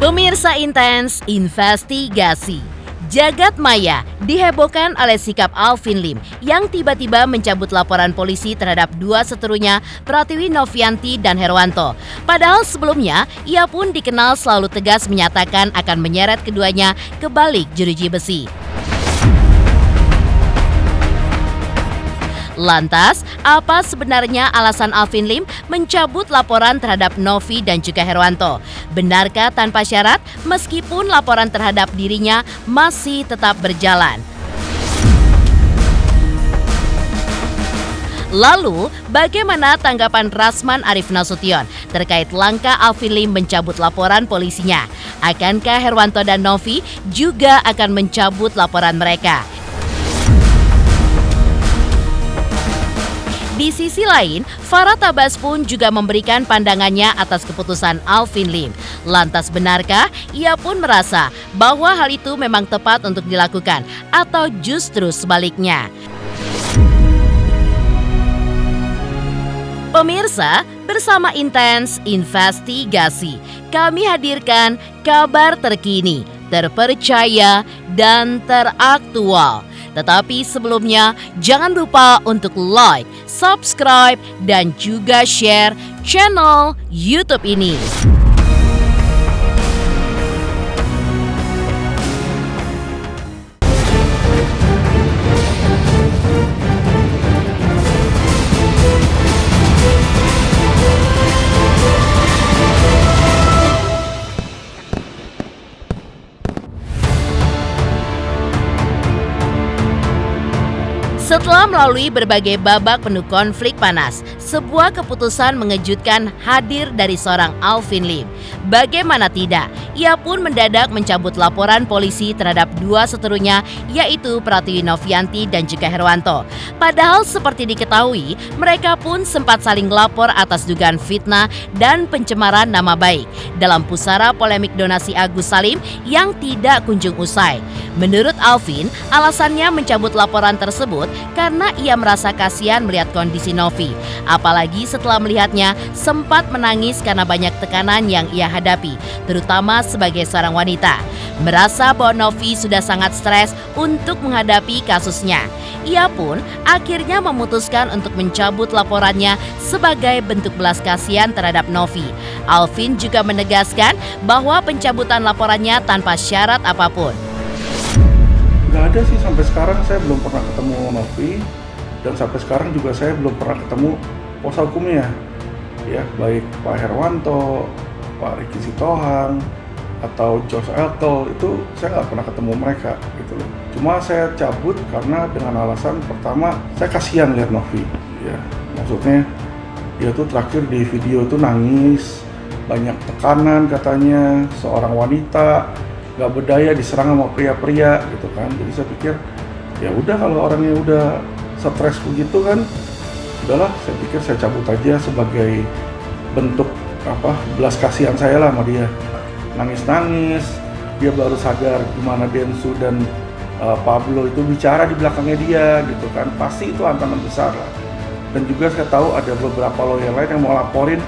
Pemirsa Intens Investigasi. Jagat maya dihebohkan oleh sikap Alvin Lim yang tiba-tiba mencabut laporan polisi terhadap dua seterunya, Pratiwi Novianti dan Herwanto. Padahal sebelumnya, ia pun dikenal selalu tegas menyatakan akan menyeret keduanya ke balik jeruji besi. Lantas, apa sebenarnya alasan Alvin Lim mencabut laporan terhadap Novi dan juga Herwanto? Benarkah tanpa syarat meskipun laporan terhadap dirinya masih tetap berjalan? Lalu, bagaimana tanggapan Rasman Arif Nasution terkait langkah Alvin Lim mencabut laporan polisinya? Akankah Herwanto dan Novi juga akan mencabut laporan mereka? Di sisi lain, Farah Tabas pun juga memberikan pandangannya atas keputusan Alvin Lim. Lantas benarkah ia pun merasa bahwa hal itu memang tepat untuk dilakukan atau justru sebaliknya? Pemirsa, bersama Intens Investigasi, kami hadirkan kabar terkini, terpercaya, dan teraktual. Tetapi sebelumnya, jangan lupa untuk like, subscribe, dan juga share channel YouTube ini. Setelah melalui berbagai babak penuh konflik panas, sebuah keputusan mengejutkan hadir dari seorang Alvin Lim. Bagaimana tidak, ia pun mendadak mencabut laporan polisi terhadap dua seterunya, yaitu Pratiwi Novianti dan juga Herwanto. Padahal seperti diketahui, mereka pun sempat saling lapor atas dugaan fitnah dan pencemaran nama baik dalam pusara polemik donasi Agus Salim yang tidak kunjung usai. Menurut Alvin, alasannya mencabut laporan tersebut karena ia merasa kasihan melihat kondisi Novi. Apalagi setelah melihatnya sempat menangis karena banyak tekanan yang ia hadapi, terutama sebagai seorang wanita. Merasa bahwa Novi sudah sangat stres untuk menghadapi kasusnya. Ia pun akhirnya memutuskan untuk mencabut laporannya sebagai bentuk belas kasihan terhadap Novi. Alvin juga menegaskan bahwa pencabutan laporannya tanpa syarat apapun. Nggak ada sih, sampai sekarang saya belum pernah ketemu Novi, dan sampai sekarang juga saya belum pernah ketemu kuasa hukumnya, ya, baik Pak Herwanto, Pak Ricky Sitohang, atau Josh Elkel, itu saya nggak pernah ketemu mereka gitu loh. Cuma saya cabut karena dengan alasan pertama, saya kasihan lihat Novi, ya, maksudnya dia tuh terakhir di video tuh nangis, banyak tekanan katanya, seorang wanita nggak berdaya diserang sama pria-pria gitu kan. Jadi saya pikir ya udah, kalau orangnya udah stres begitu kan, udahlah, saya pikir saya cabut aja sebagai bentuk belas kasihan saya lah sama dia. Nangis-nangis, dia baru sadar gimana Densu dan Pablo itu bicara di belakangnya dia gitu kan, pasti itu ancaman besar lah. Dan juga saya tahu ada beberapa lawyer lain yang mau laporin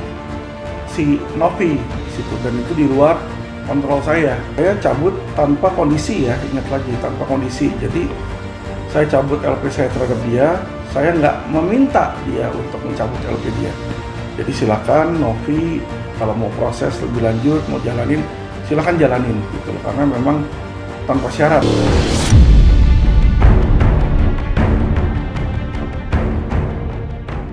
si Novi situ, dan itu di luar kontrol saya. Saya cabut tanpa kondisi, ya, ingat lagi, tanpa kondisi. Jadi saya cabut LP saya terhadap dia, saya nggak meminta dia untuk mencabut LP dia. Jadi silakan Novi, kalau mau proses lebih lanjut, mau jalanin, silakan jalanin gitu loh, karena memang tanpa syarat.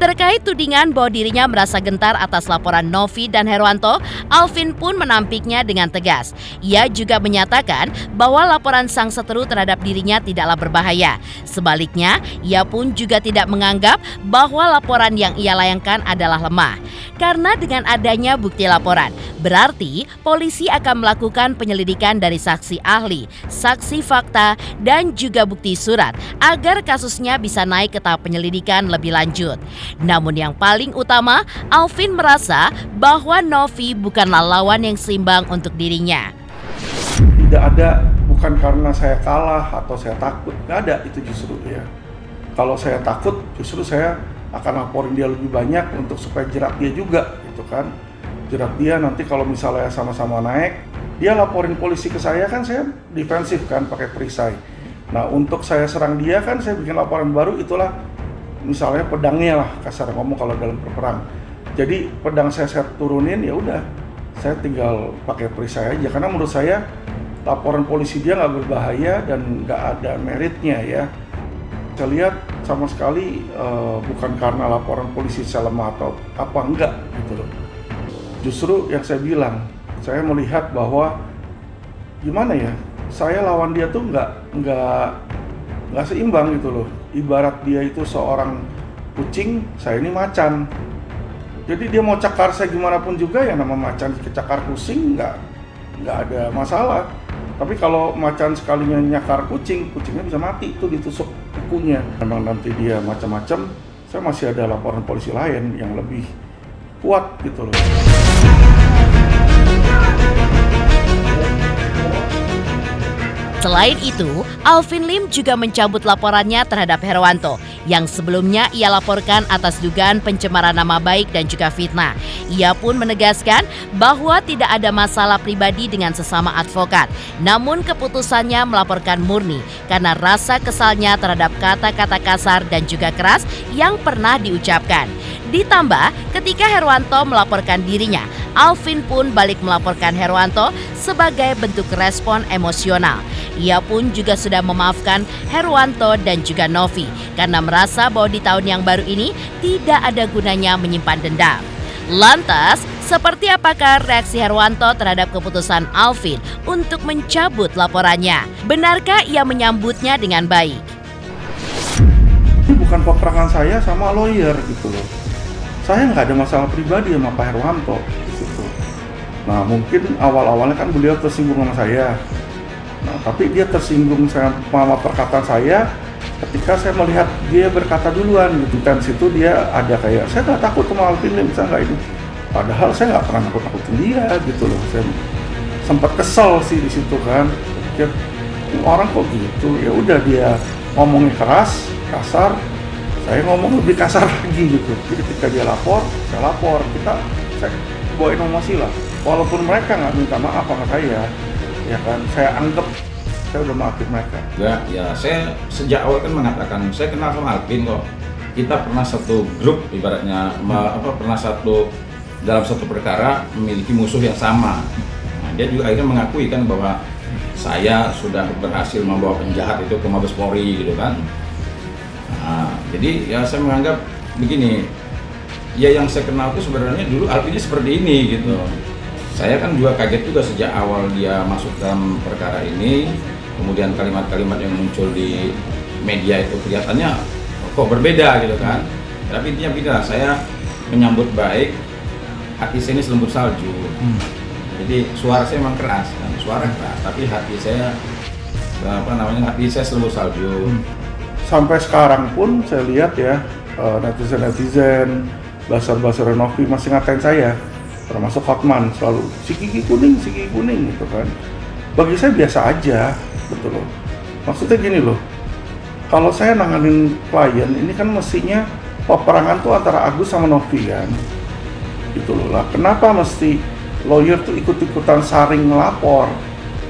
Terkait tudingan bahwa dirinya merasa gentar atas laporan Novi dan Herwanto, Alvin pun menampiknya dengan tegas. Ia juga menyatakan bahwa laporan sang seteru terhadap dirinya tidaklah berbahaya. Sebaliknya, ia pun juga tidak menganggap bahwa laporan yang ia layangkan adalah lemah. Karena dengan adanya bukti laporan, berarti polisi akan melakukan penyelidikan dari saksi ahli, saksi fakta, dan juga bukti surat agar kasusnya bisa naik ke tahap penyelidikan lebih lanjut. Namun yang paling utama, Alvin merasa bahwa Novi bukanlah lawan yang seimbang untuk dirinya. Tidak ada, bukan karena saya kalah atau saya takut, nggak ada itu justru, ya. Kalau saya takut, justru saya akan laporin dia lebih banyak untuk supaya jerat dia juga gitu kan. Jerat dia nanti kalau misalnya sama-sama naik, Dia laporin polisi ke saya kan, saya defensif kan pakai perisai. Nah untuk saya serang dia kan saya bikin laporan baru, itulah misalnya pedangnya lah kasar ngomong kalau dalam berperang. Jadi pedang saya turunin, ya udah saya tinggal pakai perisai aja karena menurut saya laporan polisi dia nggak berbahaya dan nggak ada meritnya ya. Saya lihat sama sekali bukan karena laporan polisi saya lemah atau apa, enggak gitu loh. Justru yang saya bilang, saya melihat bahwa gimana ya, saya lawan dia tuh nggak seimbang gitu loh. Ibarat dia itu seorang kucing, saya ini macan. Jadi dia mau cakar saya gimana pun juga, ya nama macan kecakar kucing nggak ada masalah. Tapi kalau macan sekalinya nyakar kucing, kucingnya bisa mati, itu ditusuk kukunya. Memang nanti dia macam-macam, saya masih ada laporan polisi lain yang lebih kuat gitu loh. Selain itu, Alvin Lim juga mencabut laporannya terhadap Herwanto yang sebelumnya ia laporkan atas dugaan pencemaran nama baik dan juga fitnah. Ia pun menegaskan bahwa tidak ada masalah pribadi dengan sesama advokat. Namun keputusannya melaporkan murni karena rasa kesalnya terhadap kata-kata kasar dan juga keras yang pernah diucapkan. Ditambah ketika Herwanto melaporkan dirinya, Alvin pun balik melaporkan Herwanto sebagai bentuk respon emosional. Ia pun juga sudah memaafkan Herwanto dan juga Novi karena merasa bahwa di tahun yang baru ini tidak ada gunanya menyimpan dendam. Lantas, seperti apakah reaksi Herwanto terhadap keputusan Alvin untuk mencabut laporannya? Benarkah ia menyambutnya dengan baik? Ini bukan peperangan saya sama lawyer gitu loh. Saya nggak ada masalah pribadi sama Pak Herwanto gitu. Nah mungkin awal-awalnya kan beliau tersinggung sama saya. Nah tapi dia tersinggung sama perkataan saya ketika saya melihat dia berkata duluan gitu. Intens itu dia ada kayak, saya nggak takut sama Alvin Lim, bisa nggak ini. Padahal saya nggak pernah nakut-nakutin dia gitu loh. Saya sempat kesel sih di situ kan. Pikir orang kok gitu. Ya udah dia ngomongnya keras, kasar. Saya ngomong lebih kasar lagi gitu. Jadi ketika dia lapor, saya lapor. Saya bawa emosi lah. Walaupun mereka nggak minta maaf sama saya, ya kan, saya anggap saya udah maafin mereka. Ya saya sejak awal kan mengatakan saya kenal sama Alvin kok. Kita pernah satu grup ibaratnya, pernah dalam satu perkara memiliki musuh yang sama. Nah, dia juga akhirnya mengakui kan bahwa saya sudah berhasil membawa penjahat itu ke Mabes Polri gitu kan. Nah, jadi ya saya menganggap begini, ya yang saya kenal itu sebenarnya dulu Alvinnya seperti ini gitu. Saya kan juga kaget juga sejak awal dia masuk dalam perkara ini, kemudian kalimat-kalimat yang muncul di media itu kelihatannya kok berbeda gitu kan. Tapi intinya begini, saya menyambut baik, hati saya ini selembut salju. Jadi suara saya memang keras, kan? Suara keras, tapi hati saya hati saya selembut salju. Sampai sekarang pun saya lihat ya, netizen, basar-basar Novi masih ngatain saya, termasuk Hotman selalu si gigi kuning gitu kan. Bagi saya biasa aja, betul loh. Maksudnya gini loh, kalau saya nanganin klien ini kan mestinya peperangan tuh antara Agus sama Novi kan, gitu loh. Lah kenapa mesti lawyer tuh ikut-ikutan saring ngelapor?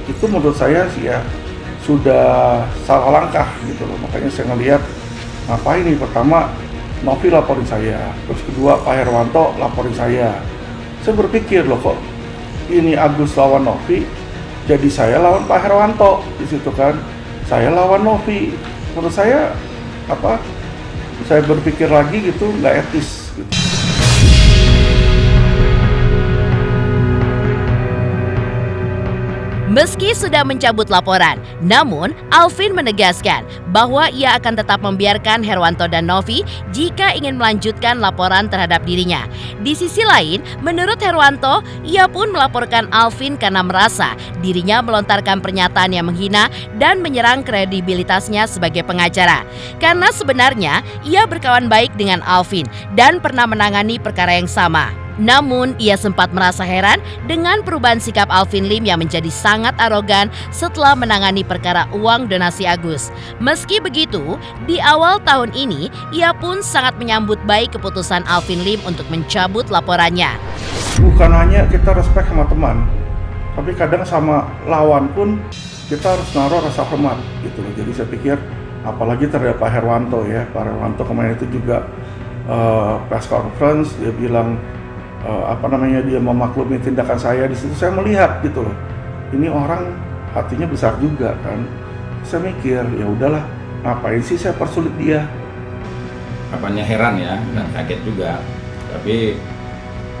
Itu menurut saya sih ya sudah salah langkah gitu loh. Makanya saya ngelihat ngapain nih, pertama Novi laporin saya, terus kedua Pak Herwanto laporin saya. Saya berpikir loh, kok ini Agus lawan Novi, jadi saya lawan Pak Herwanto di situ kan. Saya lawan Novi. Menurut saya saya berpikir lagi gitu, nggak etis gitu. Meski sudah mencabut laporan, namun Alvin menegaskan bahwa ia akan tetap membiarkan Herwanto dan Novi jika ingin melanjutkan laporan terhadap dirinya. Di sisi lain, menurut Herwanto, ia pun melaporkan Alvin karena merasa dirinya melontarkan pernyataan yang menghina dan menyerang kredibilitasnya sebagai pengacara. Karena sebenarnya ia berkawan baik dengan Alvin dan pernah menangani perkara yang sama. Namun, ia sempat merasa heran dengan perubahan sikap Alvin Lim yang menjadi sangat arogan setelah menangani perkara uang donasi Agus. Meski begitu, di awal tahun ini, ia pun sangat menyambut baik keputusan Alvin Lim untuk mencabut laporannya. Bukan hanya kita respect sama teman, Tapi kadang sama lawan pun kita harus naruh rasa hormat gitu loh. Jadi saya pikir apalagi terhadap Pak Herwanto ya. Pak Herwanto kemarin itu juga press conference, dia bilang dia memaklumi tindakan saya. Di situ saya melihat gitu loh, ini orang hatinya besar juga kan. Saya mikir ya udahlah, ngapain sih saya persulit dia. Apanya heran ya dan kaget juga, tapi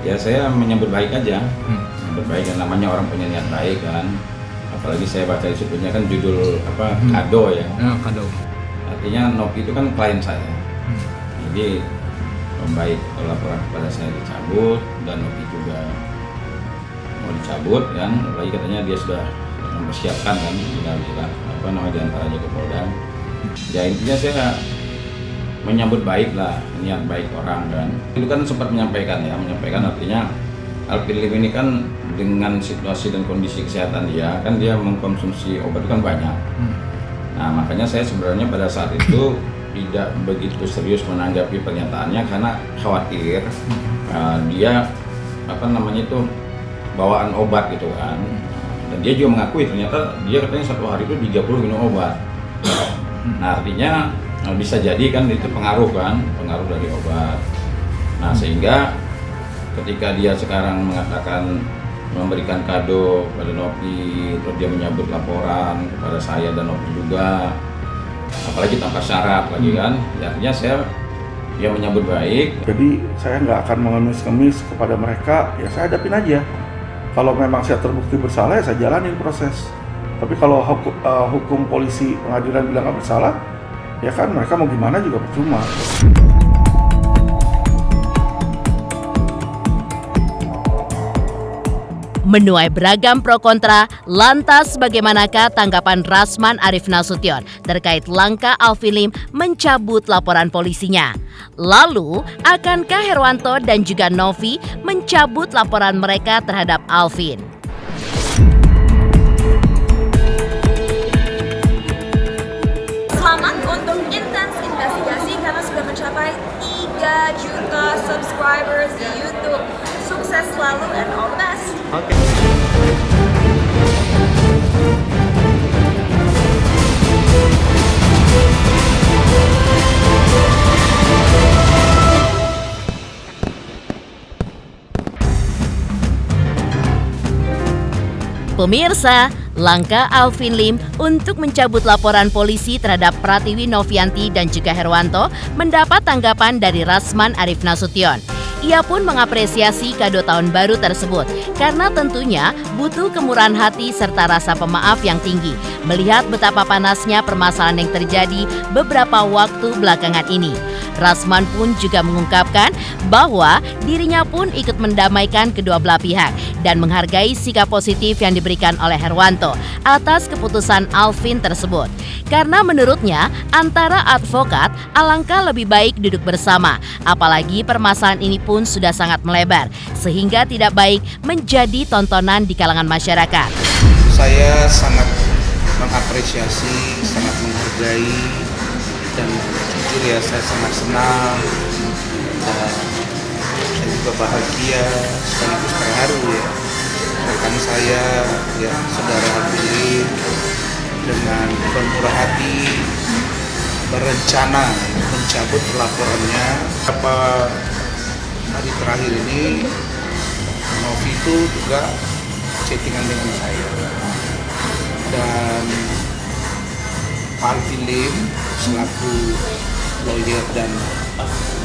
ya saya menyambut baik aja. Menyambut baik, kan namanya orang punya niat baik kan. Apalagi saya baca di situnya kan judul kado ya. Kado. Artinya Novi itu kan klien saya. Jadi baik laporan kepada saya dicabut dan Novi juga mau dicabut kan. Apalagi katanya dia sudah mempersiapkan kan, sudah bilang diantaranya ke Polda. Ya intinya saya menyambut baik lah, niat baik orang kan. Itu kan sempat menyampaikan artinya Alvin Lim ini kan dengan situasi dan kondisi kesehatan dia kan, dia mengkonsumsi obat kan banyak. Nah makanya saya sebenarnya pada saat itu tidak begitu serius menanggapi pernyataannya karena khawatir dia bawaan obat gitu kan. Dan dia juga mengakui ternyata dia katanya satu hari itu 30 minum obat. Nah artinya bisa jadi kan itu pengaruh dari obat. Nah sehingga ketika dia sekarang mengatakan memberikan kado pada Novi, terus dia menyambut laporan kepada saya dan Novi juga, apalagi tanpa syarat lagi kan, ya artinya dia menyambut baik. Jadi saya nggak akan mengemis-ngemis kepada mereka, ya saya hadapin aja. Kalau memang saya terbukti bersalah ya saya jalanin proses. Tapi kalau hukum polisi pengadilan bilang nggak bersalah, ya kan mereka mau gimana juga percuma. Menuai beragam pro kontra, lantas bagaimanakah tanggapan Rasman Arief Nasution terkait langkah Alvin Lim mencabut laporan polisinya? Lalu, akankah Herwanto dan juga Novi mencabut laporan mereka terhadap Alvin? Selamat untuk Intens Investigasi karena sudah mencapai 3 juta subscribers di YouTube. Sukses selalu and all the best. Pemirsa, langkah Alvin Lim untuk mencabut laporan polisi terhadap Pratiwi Novianti dan juga Herwanto mendapat tanggapan dari Rasman Arief Nasution. Ia pun mengapresiasi kado tahun baru tersebut karena tentunya butuh kemurahan hati serta rasa pemaaf yang tinggi melihat betapa panasnya permasalahan yang terjadi beberapa waktu belakangan ini. Rasman pun juga mengungkapkan bahwa dirinya pun ikut mendamaikan kedua belah pihak dan menghargai sikap positif yang diberikan oleh Herwanto atas keputusan Alvin tersebut. Karena menurutnya antara advokat alangkah lebih baik duduk bersama, apalagi permasalahan ini pun sudah sangat melebar sehingga tidak baik menjadi tontonan di kalangan masyarakat. Saya sangat mengapresiasi, sangat menghargai, dan jujur ya saya sangat senang dan saya juga bahagia sekaligus terharu ya rekan saya ya saudara Alvin Lim dengan bermurah hati berencana mencabut laporannya. Beberapa hari terakhir ini Novi itu juga chattingan dengan saya dan Alvin Lim selaku lawyer dan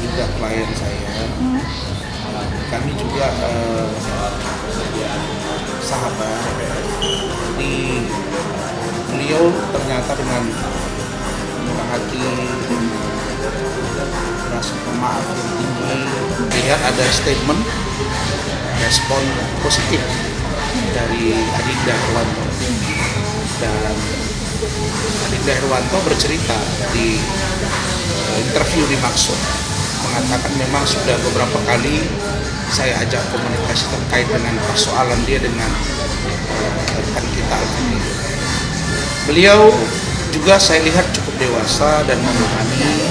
juga klien saya, kami juga sahabat. Jadi beliau ternyata dengan murah hati, rasa pemaaf yang tinggi. Lihat ada statement respon positif dari Adinda Herwanto, dan Adinda Herwanto bercerita di interview di Maksud, mengatakan memang sudah beberapa kali saya ajak komunikasi terkait dengan persoalan dia dengan rekan kita Alvin Lim. Beliau juga saya lihat cukup dewasa dan memahami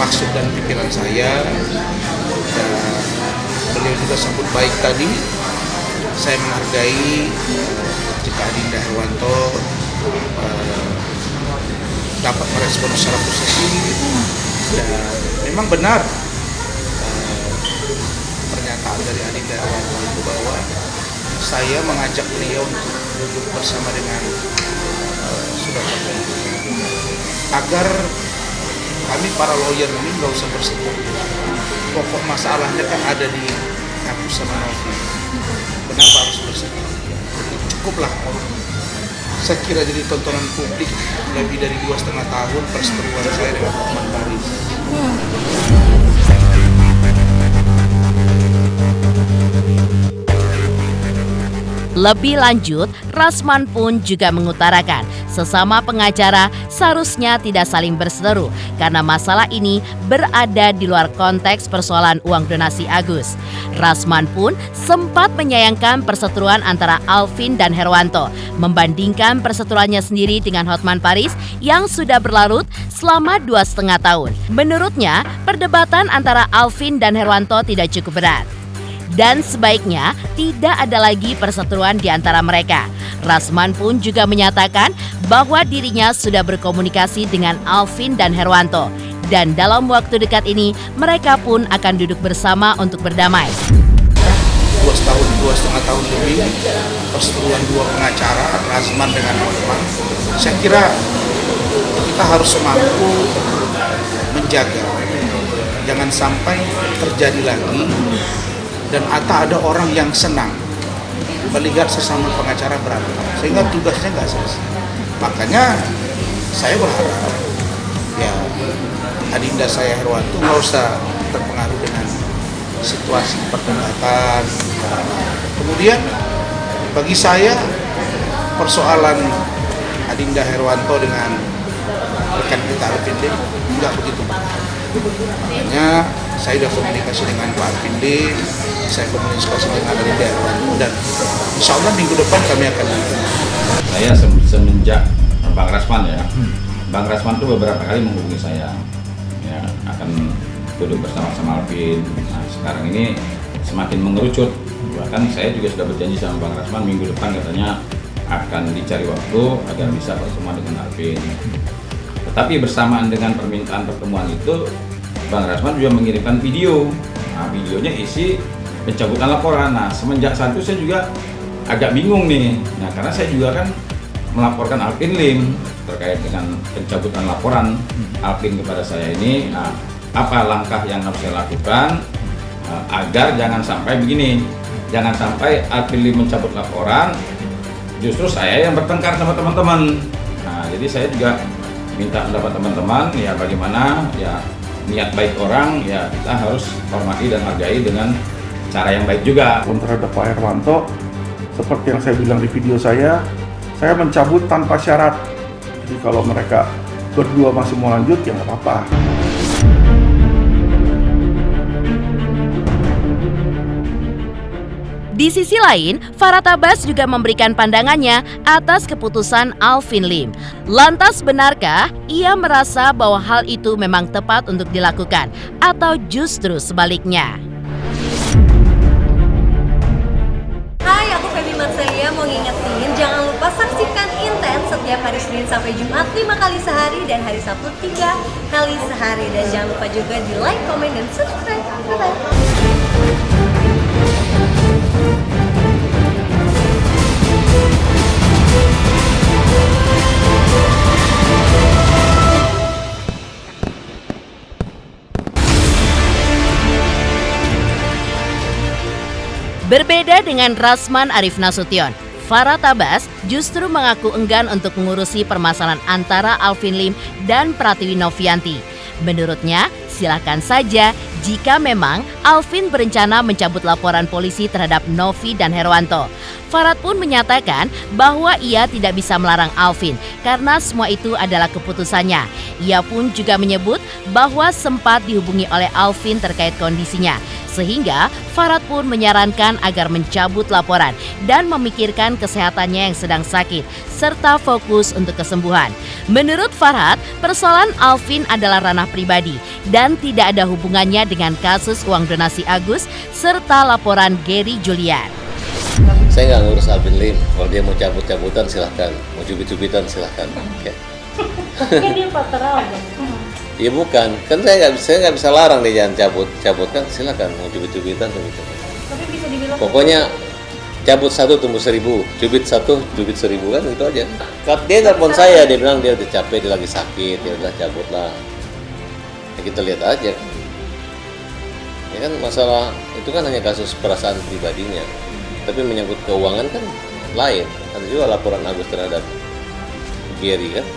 maksud dan pikiran saya, dan beliau juga sambut baik tadi. Saya menghargai jika Adinda Herwanto dapat merespon secara positif. Dan memang benar pernyataan dari Adinda Herwanto itu bahwa saya mengajak beliau untuk duduk bersama dengan saudara agar kami para lawyer ini nggak usah berseteru. Pokok masalahnya kan ada di aku sama Novi. Kenapa harus berseteru? Cukuplah. Saya kira jadi tontonan publik lebih dari 2,5 tahun perseteruan saya dengan Hotman Paris. Lebih lanjut, Rasman pun juga mengutarakan sesama pengacara seharusnya tidak saling berseteru karena masalah ini berada di luar konteks persoalan uang donasi Agus. Rasman pun sempat menyayangkan perseteruan antara Alvin dan Herwanto, membandingkan perseteruannya sendiri dengan Hotman Paris yang sudah berlarut selama 2,5 tahun. Menurutnya, perdebatan antara Alvin dan Herwanto tidak cukup berat. Dan sebaiknya tidak ada lagi perseteruan di antara mereka. Rasman pun juga menyatakan bahwa dirinya sudah berkomunikasi dengan Alvin dan Herwanto. Dan dalam waktu dekat ini mereka pun akan duduk bersama untuk berdamai. 2,5 tahun lebih perseteruan dua pengacara, Rasman dengan Hotman. Saya kira kita harus mampu menjaga jangan sampai terjadi lagi dan ada orang yang senang melihat sesama pengacara berantem sehingga tugasnya nggak selesai. Makanya saya berharap ya Adinda saya Herwanto nggak usah terpengaruh dengan situasi perdebatan. Kemudian bagi saya persoalan Adinda Herwanto dengan rekan kita Alvin Lim nggak begitu banyak. Makanya saya sudah komunikasi dengan Pak Alvin Lim, saya komunikasi dengan Adinda Herwanto, dan insya Allah minggu depan kami akan bertemu. Saya semenjak Bang Rasman ya, Bang Rasman tuh beberapa kali menghubungi saya, ya akan duduk bersama-sama Alvin. Nah sekarang ini semakin mengerucut, bahkan saya juga sudah berjanji sama Bang Rasman minggu depan katanya akan dicari waktu agar bisa pertemuan dengan Alvin. Tetapi bersamaan dengan permintaan pertemuan itu, Bang Rasman juga mengirimkan video. Nah, videonya isi pencabutan laporan. Nah, semenjak saat itu saya juga agak bingung nih. Nah, karena saya juga kan melaporkan Alvin Lim terkait dengan pencabutan laporan Alvin kepada saya ini. Nah, apa langkah yang harus saya lakukan agar jangan sampai begini. Jangan sampai Alvin Lim mencabut laporan, justru saya yang bertengkar sama teman-teman. Nah, jadi saya juga minta pendapat teman-teman ya bagaimana ya niat baik orang ya kita harus hormati dan hargai dengan cara yang baik juga. Terhadap Pak Herwanto, seperti yang saya bilang di video saya mencabut tanpa syarat. Jadi kalau mereka berdua masih mau lanjut ya nggak apa-apa. Di sisi lain, Farhat Abbas juga memberikan pandangannya atas keputusan Alvin Lim. Lantas benarkah ia merasa bahwa hal itu memang tepat untuk dilakukan atau justru sebaliknya? Hai, aku Feby Marsaya mau ngingetin jangan lupa saksikan Intens setiap hari Senin sampai Jumat 5 kali sehari dan hari Sabtu 3 kali sehari. Dan jangan lupa juga di like, komen, dan subscribe. Bye-bye. Berbeda dengan Rasman Arif Nasution, Farhat Abbas justru mengaku enggan untuk mengurusi permasalahan antara Alvin Lim dan Pratiwi Novianti. Menurutnya, silakan saja jika memang Alvin berencana mencabut laporan polisi terhadap Novi dan Herwanto. Farhat pun menyatakan bahwa ia tidak bisa melarang Alvin karena semua itu adalah keputusannya. Ia pun juga menyebut bahwa sempat dihubungi oleh Alvin terkait kondisinya. Sehingga Farhat pun menyarankan agar mencabut laporan dan memikirkan kesehatannya yang sedang sakit serta fokus untuk kesembuhan. Menurut Farhat, persoalan Alvin adalah ranah pribadi dan tidak ada hubungannya dengan kasus uang donasi Agus serta laporan Gary Julian. Saya nggak ngurus Alvin Lim. Kalau dia mau cabut-cabutan silahkan, mau cubit-cubitan silahkan. Oke. Kan dia pateral dong. Iya bukan, kan saya nggak bisa larang dia jangan cabut kan silakan mau cubit-cubitan gitu. Tapi bisa dibilang Pokoknya cabut 1 tumbuh 1000, cubit 1 cubit 1000 kan itu aja. Dia telepon saya, dia bilang dia udah capek, dia lagi sakit, ya udah cabut lah. Ya, kita lihat aja. Ya kan masalah itu kan hanya kasus perasaan pribadinya, tapi menyangkut keuangan kan lain. Ada juga laporan Agus terhadap Gary kan.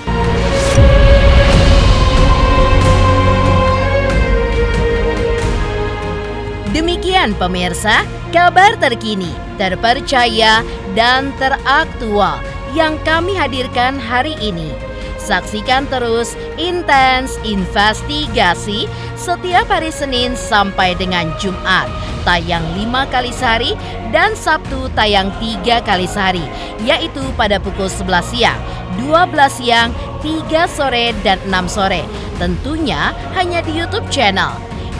Demikian pemirsa, kabar terkini, terpercaya, dan teraktual yang kami hadirkan hari ini. Saksikan terus Intens Investigasi setiap hari Senin sampai dengan Jumat, tayang 5 kali sehari dan Sabtu tayang 3 kali sehari, yaitu pada pukul 11 siang, 12 siang, 3 sore, dan 6 sore. Tentunya hanya di YouTube channel.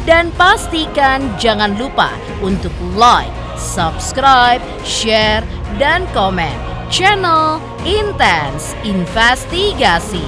Dan pastikan jangan lupa untuk like, subscribe, share, dan komen channel Intens Investigasi.